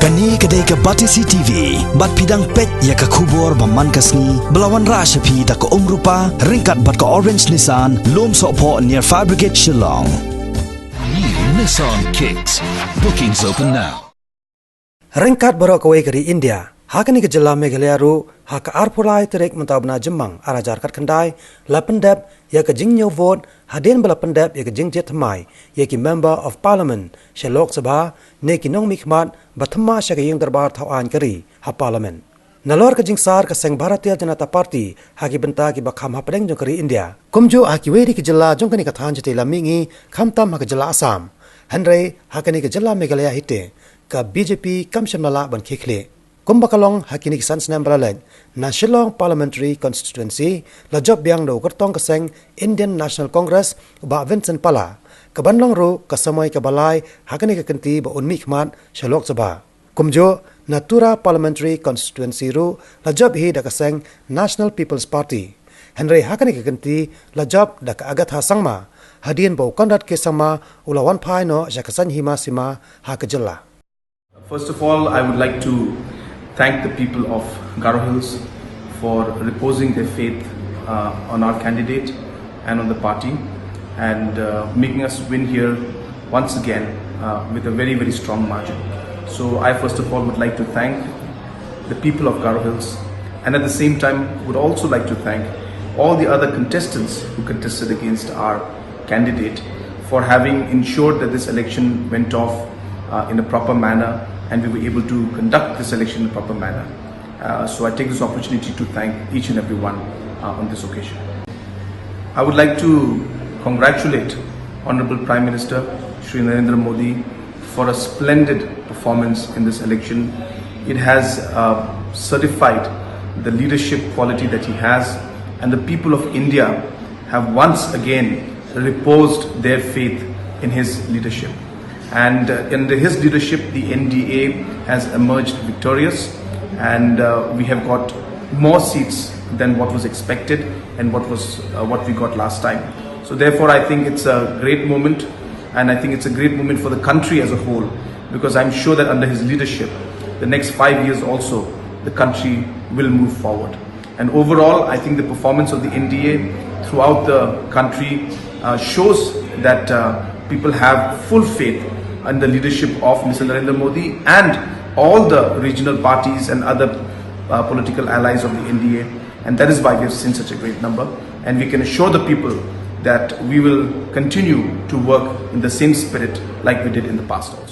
Kani kedai ke Batisi TV, bat pidang pet ya ke kubur baman kasni, belawan rasa pi da ke rupa, ringkat bat ke Orange Nissan, lom sokpo near Fire Brigade Shillong. New Nissan Kicks. Bookings open now. Ringkat barak kawai kari India. Hakani ke Jela Meghalaya ru hak arpulai terik mentabna jemang arajar kat kendai lapendap ya ke jing nyo vote hadin bala pendap ya ke jing jet mai ya ki member of parliament she Lok Sabha ne ki nong mikmat bathma sha ke yeng darbar thawan kari ha parliament nalor ke jing sar ke seng Bharatiya Janata Party haki benta ki bakham ha pedeng jong kari India kumjo haki weri ki Jela jong kani ka than jete lamingi khamtam ha ke Jela Assam hanre hakani ke Jela Meghalaya hite ka BJP kamshamala ban khikhle Kumbakalong hakini kisan senam balaleg na Shillong Parliamentary Constituency la job biang do kertong keseng Indian National Congress ba Vincent Pala kabanlong ru kasamai kabalai hakini kekenti ba unmi khmat Lok Sabha kumjo Natura Parliamentary Constituency ru la job hi da keseng National People's Party Henry hakini kekenti la job da ka agatha sangma hadien bo kondat ke sama ulawan phai no jakasan hima sima ha kajalla. First of all, I would like to thank the people of Garo Hills for reposing their faith on our candidate and on the party and making us win here once again with a very, very strong margin. So I first of all would like to thank the people of Garo Hills and at the same time would also like to thank all the other contestants who contested against our candidate for having ensured that this election went off in a proper manner and we were able to conduct this election in a proper manner. So I take this opportunity to thank each and every one on this occasion. I would like to congratulate Honorable Prime Minister Shri Narendra Modi for a splendid performance in this election. It has certified the leadership quality that he has, and the people of India have once again reposed their faith in his leadership. And under his leadership, the NDA has emerged victorious, and we have got more seats than what was expected and what we got last time. So therefore, I think it's a great moment, and I think it's a great moment for the country as a whole, because I'm sure that under his leadership, the next 5 years also, the country will move forward. And overall, I think the performance of the NDA throughout the country shows that people have full faith in the leadership of Mr. Narendra Modi and all the regional parties and other political allies of the NDA, and that is why we have seen such a great number, and we can assure the people that we will continue to work in the same spirit like we did in the past also.